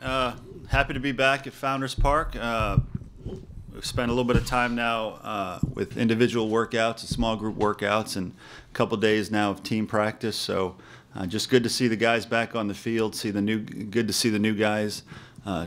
Happy to be back at Founders Park. We've spent a little bit of time now with individual workouts and small group workouts and a couple days now of team practice. So just good to see the guys back on the field, good to see the new guys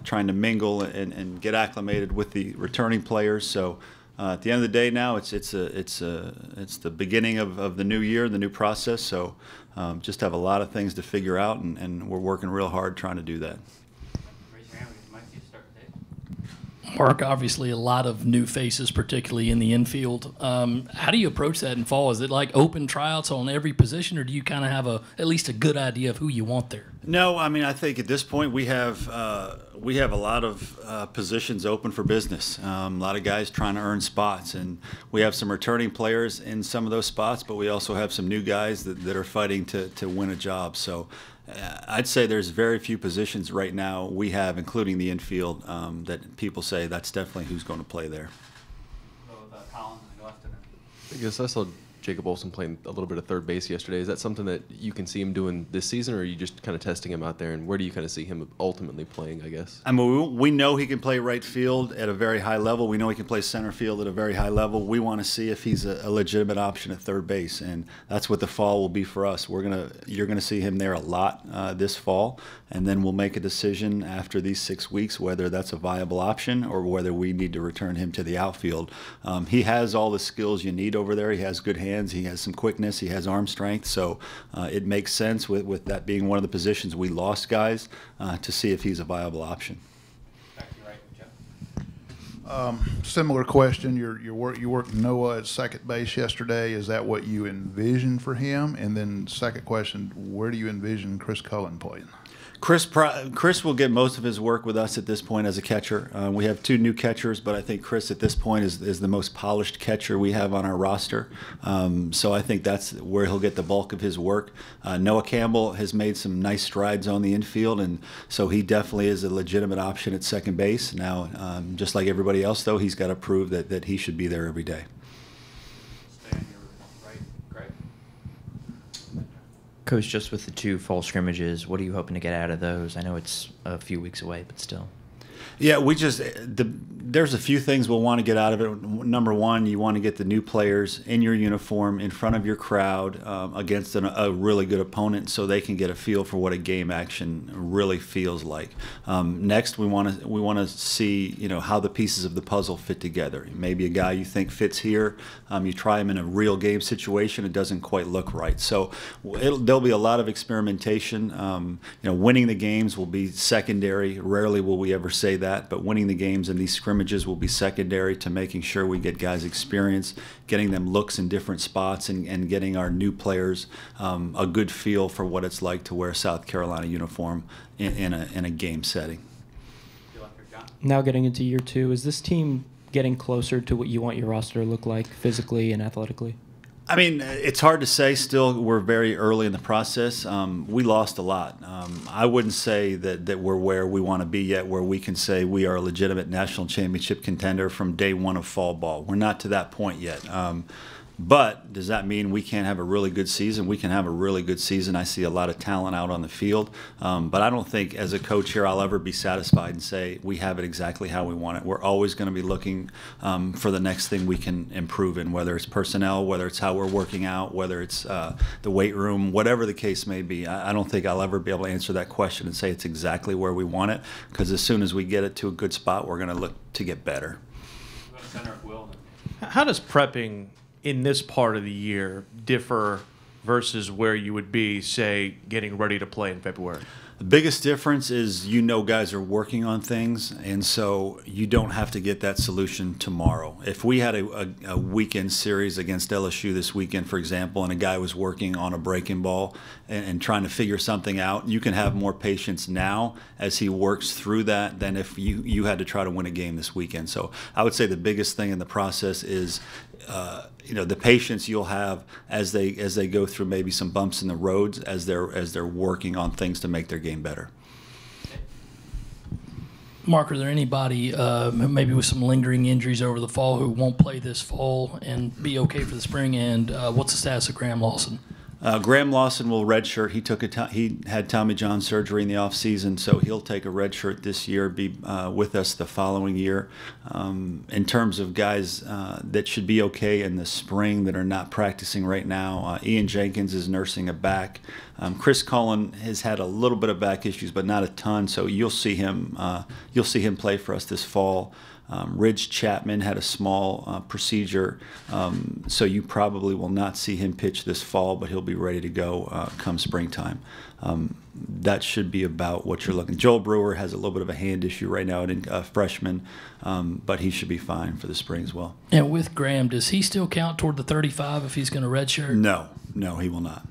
trying to mingle and get acclimated with the returning players. So at the end of the day now, it's the beginning of the new year, the new process. So just have a lot of things to figure out, and we're working real hard trying to do that. Mark, obviously a lot of new faces, particularly in the infield. How do you approach that in fall? Is it like open tryouts on every position, or do you kind of have at least a good idea of who you want there? No, I mean, I think at this point we have a lot of positions open for business. A lot of guys trying to earn spots, and we have some returning players in some of those spots, but we also have some new guys that are fighting to win a job. So I'd say there's very few positions right now we have, including the infield, that people say that's definitely who's going to play there. I guess I saw Jacob Olsen playing a little bit of third base yesterday. Is that something that you can see him doing this season, or are you just kind of testing him out there? And where do you kind of see him ultimately playing, I guess? I mean, we know he can play right field at a very high level. We know he can play center field at a very high level. We want to see if he's a legitimate option at third base, and that's what the fall will be for us. You're gonna see him there a lot this fall, and then we'll make a decision after these 6 weeks whether that's a viable option or whether we need to return him to the outfield. He has all the skills you need over there. He has good hands. He has some quickness. He has arm strength. So it makes sense with that being one of the positions we lost guys to see if he's a viable option. Back to you, right, Jeff. Similar question. You worked Noah at second base yesterday. Is that what you envision for him? And then second question, where do you envision Chris Cullen playing? Chris will get most of his work with us at this point as a catcher. We have two new catchers, but I think Chris at this point is the most polished catcher we have on our roster. So I think that's where he'll get the bulk of his work. Noah Campbell has made some nice strides on the infield, and so he definitely is a legitimate option at second base. Now, just like everybody else, though, he's got to prove that he should be there every day. Coach, just with the 2 fall scrimmages, what are you hoping to get out of those? I know it's a few weeks away, but still. Yeah, there's a few things we'll want to get out of it. Number one, you want to get the new players in your uniform in front of your crowd against a really good opponent, so they can get a feel for what a game action really feels like. Next, we want to see how the pieces of the puzzle fit together. Maybe a guy you think fits here, you try him in a real game situation, it doesn't quite look right. So there'll be a lot of experimentation. Winning the games will be secondary. Rarely will we ever say that, but winning the games in these scrimmages will be secondary to making sure we get guys experience, getting them looks in different spots, and getting our new players a good feel for what it's like to wear a South Carolina uniform in a game setting. Now getting into year 2, is this team getting closer to what you want your roster to look like physically and athletically? I mean, it's hard to say still. We're very early in the process. We lost a lot. I wouldn't say that we're where we want to be yet, where we can say we are a legitimate national championship contender from day one of fall ball. We're not to that point yet. But does that mean we can't have a really good season? We can have a really good season. I see a lot of talent out on the field. But I don't think as a coach here I'll ever be satisfied and say we have it exactly how we want it. We're always going to be looking for the next thing we can improve in, whether it's personnel, whether it's how we're working out, whether it's the weight room, whatever the case may be. I don't think I'll ever be able to answer that question and say it's exactly where we want it, because as soon as we get it to a good spot, we're going to look to get better. How does prepping in this part of the year differ versus where you would be, say, getting ready to play in February? The biggest difference is guys are working on things, and so you don't have to get that solution tomorrow. If we had a weekend series against LSU this weekend, for example, and a guy was working on a breaking ball and trying to figure something out, you can have more patience now as he works through that than if you had to try to win a game this weekend. So I would say the biggest thing in the process is the patience you'll have as they go through maybe some bumps in the roads as they're working on things to make their game better. Mark, are there anybody maybe with some lingering injuries over the fall who won't play this fall and be okay for the spring? And what's the status of Graham Lawson? Graham Lawson will redshirt. He had Tommy John surgery in the off season, so he'll take a redshirt this year. Be with us the following year. In terms of guys that should be okay in the spring that are not practicing right now, Ian Jenkins is nursing a back. Chris Cullen has had a little bit of back issues, but not a ton. So you'll see him. You'll see him play for us this fall. Ridge Chapman had a small procedure, so you probably will not see him pitch this fall, but he'll be ready to go come springtime. That should be about what you're looking. Joel Brewer has a little bit of a hand issue right now, a freshman, but he should be fine for the spring as well. And with Graham, does he still count toward the 35 if he's going to redshirt? No, he will not.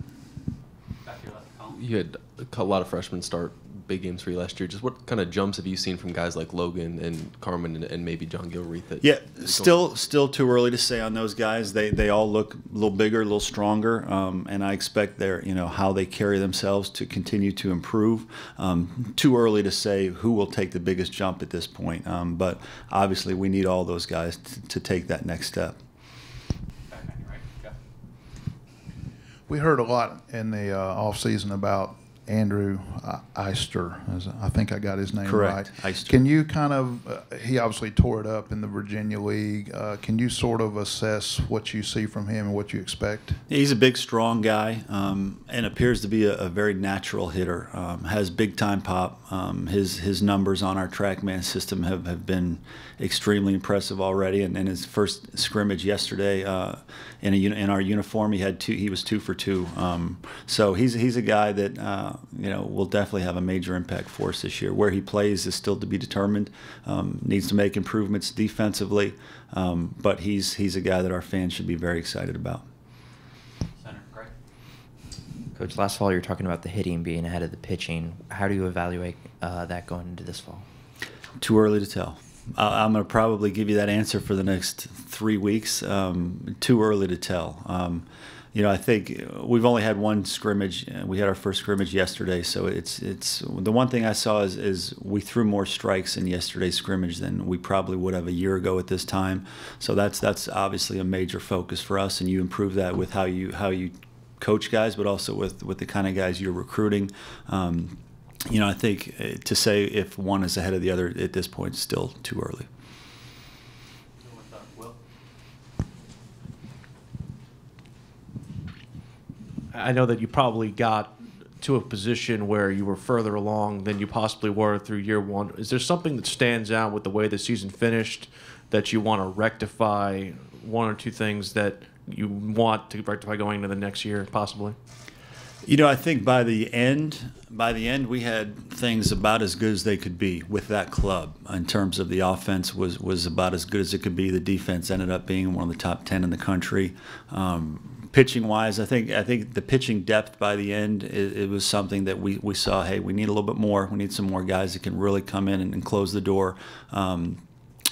You had a lot of freshmen start big games for you last year. Just what kind of jumps have you seen from guys like Logan and Carmen and maybe John Gilreath? Yeah, still too early to say on those guys. They all look a little bigger, a little stronger, and I expect how they carry themselves to continue to improve. Too early to say who will take the biggest jump at this point, but obviously we need all those guys to take that next step. We heard a lot in the off season about Andrew Eister. I think I got his name Correct. right. Eister. Can you kind of, he obviously tore it up in the Virginia League. Can you sort of assess what you see from him and what you expect? He's a big, strong guy and appears to be a very natural hitter. Has big-time pop. His numbers on our TrackMan system have been extremely impressive already. And in his first scrimmage yesterday in our uniform, he was 2 for 2. So he's a guy that will definitely have a major impact for us this year. Where he plays is still to be determined. Needs to make improvements defensively, but he's a guy that our fans should be very excited about. Coach, last fall you were talking about the hitting being ahead of the pitching. How do you evaluate that going into this fall? Too early to tell. I'm going to probably give you that answer for the next 3 weeks. Too early to tell. I think we've only had one scrimmage. We had our first scrimmage yesterday, so it's the one thing I saw is we threw more strikes in yesterday's scrimmage than we probably would have a year ago at this time. So that's obviously a major focus for us, and you improve that with how you coach guys, but also with the kind of guys you're recruiting. I think to say if one is ahead of the other at this point is still too early. I know that you probably got to a position where you were further along than you possibly were through year one. Is there something that stands out with the way the season finished that you want to rectify, one or two things that you want to rectify going into the next year possibly? I think by the end we had things about as good as they could be with that club. In terms of the offense was about as good as it could be. The defense ended up being one of the top 10 in the country. Pitching wise, I think the pitching depth by the end, it was something that we saw, hey, we need a little bit more. We need some more guys that can really come in and close the door.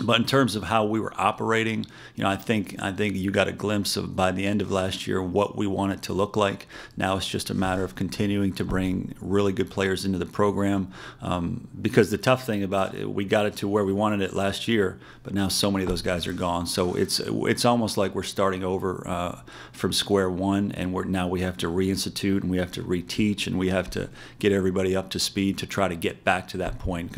But in terms of how we were operating, I think you got a glimpse of by the end of last year what we want it to look like. Now it's just a matter of continuing to bring really good players into the program. Because the tough thing about it, we got it to where we wanted it last year, but now so many of those guys are gone. So it's almost like we're starting over from square one, and now we have to reinstitute and we have to reteach and we have to get everybody up to speed to try to get back to that point.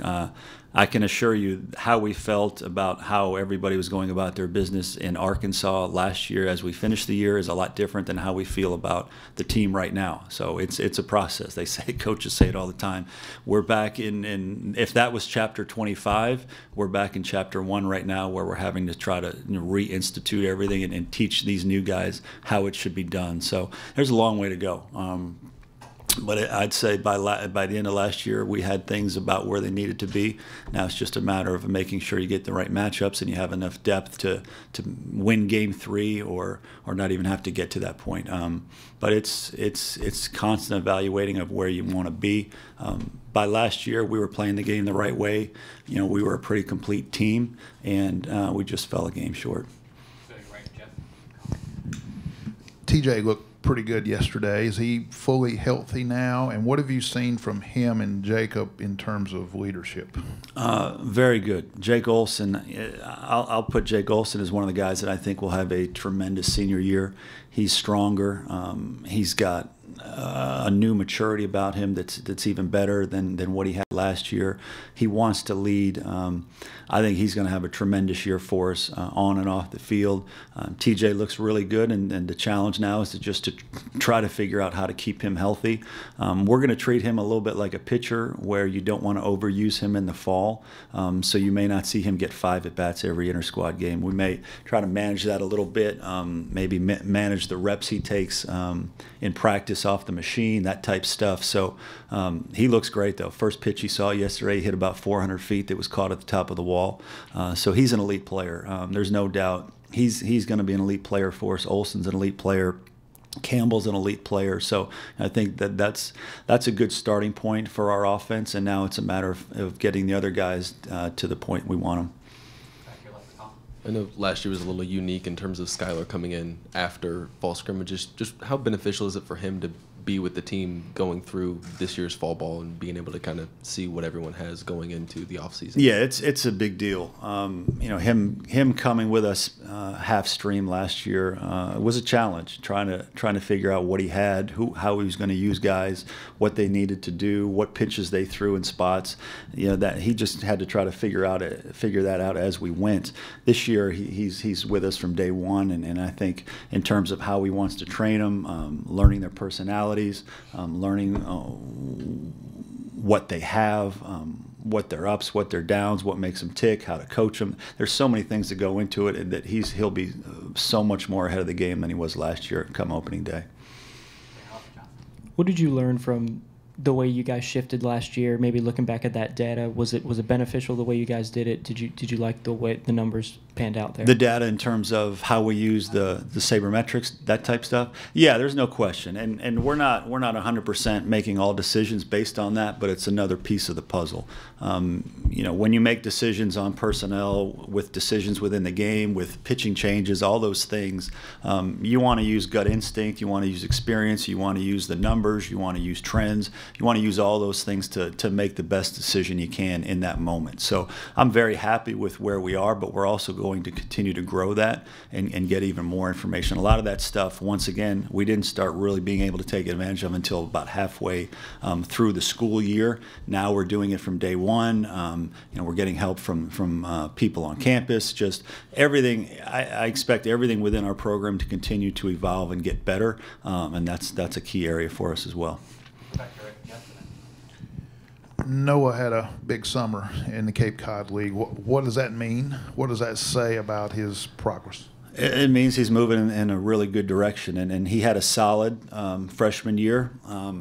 I can assure you how we felt about how everybody was going about their business in Arkansas last year as we finished the year is a lot different than how we feel about the team right now. So it's a process. They say, coaches say it all the time. We're back in if that was chapter 25, we're back in chapter 1 right now where we're having to try to reinstitute everything and teach these new guys how it should be done. So there's a long way to go. But I'd say by the end of last year, we had things about where they needed to be. Now it's just a matter of making sure you get the right matchups and you have enough depth to win Game 3 or not even have to get to that point. But it's constant evaluating of where you want to be. By last year, we were playing the game the right way. We were a pretty complete team, and we just fell a game short. TJ looked pretty good yesterday. Is he fully healthy now? And what have you seen from him and Jacob in terms of leadership? Very good. Jake Olson, I'll put Jake Olson as one of the guys that I think will have a tremendous senior year. He's stronger. He's got a new maturity about him that's even better than what he had last year. He wants to lead. I think he's going to have a tremendous year for us on and off the field. TJ looks really good, and the challenge now is to try to figure out how to keep him healthy. We're going to treat him a little bit like a pitcher, where you don't want to overuse him in the fall, so you may not see him get 5 at-bats every inter-squad game. We may try to manage that a little bit, maybe manage the reps he takes in practice off the machine, that type stuff. So he looks great, though. First pitch he saw yesterday, he hit about 400 feet that was caught at the top of the wall. So he's an elite player. There's no doubt he's going to be an elite player for us. Olson's an elite player. Campbell's an elite player. So I think that's a good starting point for our offense, and now it's a matter of getting the other guys to the point we want them. I know last year was a little unique in terms of Skylar coming in after fall scrimmages. Just how beneficial is it for him to be with the team going through this year's fall ball and being able to kind of see what everyone has going into the offseason? Yeah, it's a big deal. Him coming with us half stream last year was a challenge, trying to figure out what he had, how he was going to use guys, what they needed to do, what pitches they threw in spots. That he just had to try to figure that out as we went. This year he's with us from day one, and I think in terms of how he wants to train them, learning their personality, learning what they have, what their ups, what their downs, what makes them tick, how to coach them. There's so many things that go into it, and that he'll be so much more ahead of the game than he was last year come opening day. What did you learn from the way you guys shifted last year? Maybe looking back at that data, was it beneficial the way you guys did it? Did you like the way the numbers panned out there? The data in terms of how we use the sabermetrics, that type stuff. Yeah, there's no question, and we're not 100% making all decisions based on that, but it's another piece of the puzzle. When you make decisions on personnel, with decisions within the game, with pitching changes, all those things, you want to use gut instinct, you want to use experience, you want to use the numbers, you want to use trends. You want to use all those things to make the best decision you can in that moment. So I'm very happy with where we are, but we're also going to continue to grow that and get even more information. A lot of that stuff, once again, we didn't start really being able to take advantage of until about halfway through the school year. Now we're doing it from day one. We're getting help from people on campus. Just everything. I expect everything within our program to continue to evolve and get better, and that's a key area for us as well. Noah had a big summer in the Cape Cod League. What does that mean? What does that say about his progress? It means he's moving in a really good direction, and he had a solid freshman year.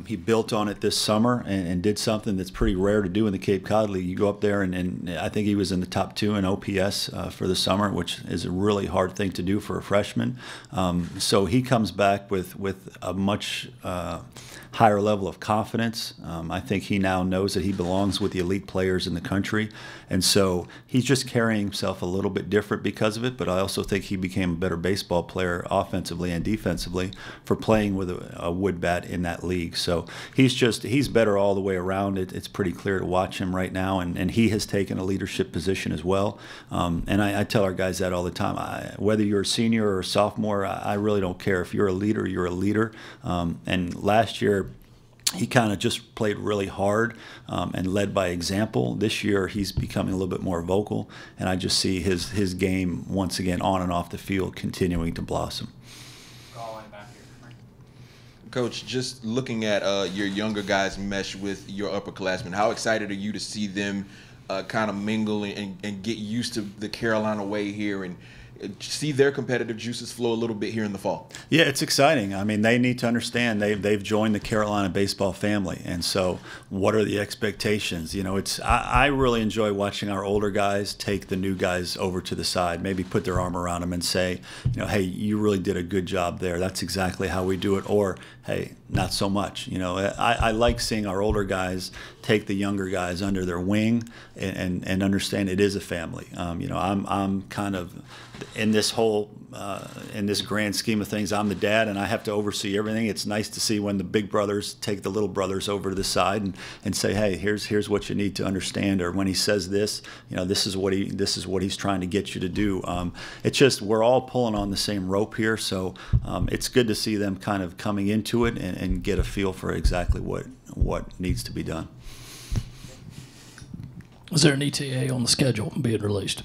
He built on it this summer and did something that's pretty rare to do in the Cape Cod League. You go up there, and I think he was in the top 2 in OPS for the summer, which is a really hard thing to do for a freshman. So he comes back with a much higher level of confidence. I think he now knows that he belongs with the elite players in the country, and so he's just carrying himself a little bit different because of it, but I also think he became a better baseball player offensively and defensively for playing with a wood bat in that league. So he's better all the way around. It's pretty clear to watch him right now, and he has taken a leadership position as well. And I tell our guys that all the time. Whether you're a senior or a sophomore, I really don't care. If you're a leader, you're a leader. And last year, he kind of just played really hard and led by example. This year, he's becoming a little bit more vocal, and I just see his game, once again, on and off the field, continuing to blossom. Coach, just looking at your younger guys mesh with your upperclassmen, how excited are you to see them kind of mingle and get used to the Carolina way here and see their competitive juices flow a little bit here in the fall? Yeah, it's exciting. I mean, they need to understand they've joined the Carolina baseball family, and so what are the expectations? I really enjoy watching our older guys take the new guys over to the side, maybe put their arm around them and say, hey, you really did a good job there. That's exactly how we do it. Or, hey, not so much. I like seeing our older guys take the younger guys under their wing and understand it is a family. I'm kind of in this whole in this grand scheme of things, I'm the dad and I have to oversee everything. It's nice to see when the big brothers take the little brothers over to the side and say, hey, here's what you need to understand, or when he says this, this is what he's trying to get you to do. It's just we're all pulling on the same rope here, so it's good to see them kind of coming into it and get a feel for exactly what needs to be done. Is there an ETA on the schedule being released?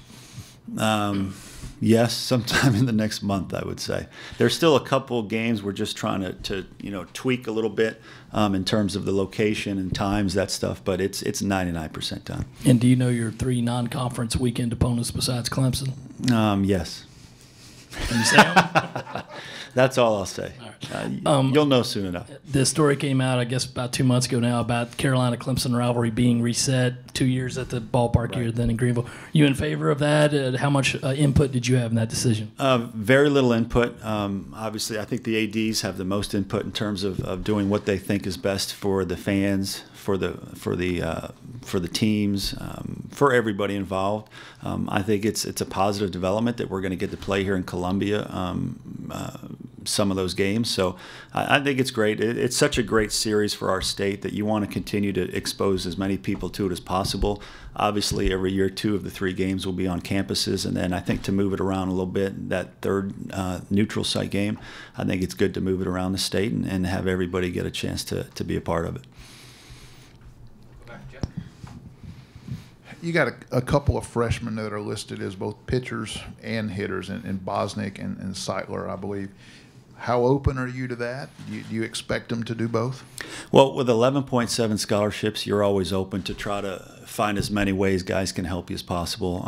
Yes, sometime in the next month, I would say. There's still a couple games we're just trying to tweak a little bit in terms of the location and times, that stuff, but it's 99% done. And do you know your 3 non-conference weekend opponents besides Clemson? Yes. Can you say them? That's all I'll say. All right. You'll know soon enough. The story came out, I guess, about 2 months ago now about Carolina-Clemson rivalry being reset 2 years at the ballpark here, then in Greenville. You in favor of that? How much input did you have in that decision? Very little input. Obviously, I think the ADs have the most input in terms of doing what they think is best for the fans, for the teams, for everybody involved. I think it's a positive development that we're going to get to play here in Columbia some of those games. So I think it's great. It's such a great series for our state that you want to continue to expose as many people to it as possible. Obviously, every year 2 of the 3 games will be on campuses, and then I think to move it around a little bit, that third neutral site game, I think it's good to move it around the state and have everybody get a chance to be a part of it. You got a couple of freshmen that are listed as both pitchers and hitters in Bosnick and Seitler, I believe. How open are you to that? Do you expect them to do both? Well, with 11.7 scholarships, you're always open to try to find as many ways guys can help you as possible.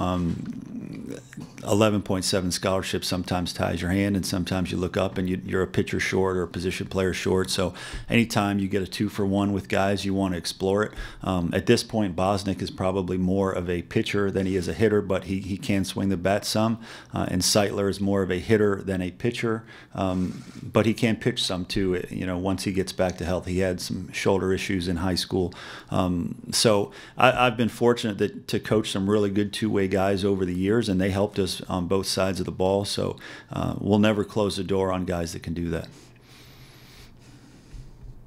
11.7 scholarships sometimes ties your hand, and sometimes you look up and you're a pitcher short or a position player short. So anytime you get a 2-for-1 with guys, you want to explore it. At this point, Bosnick is probably more of a pitcher than he is a hitter, but he can swing the bat some. And Seitler is more of a hitter than a pitcher, but he can pitch some too. Once he gets back to health, he had some shoulder issues in high school. So I've been fortunate to coach some really good two-way guys over the years, and they helped us on both sides of the ball. So we'll never close the door on guys that can do that.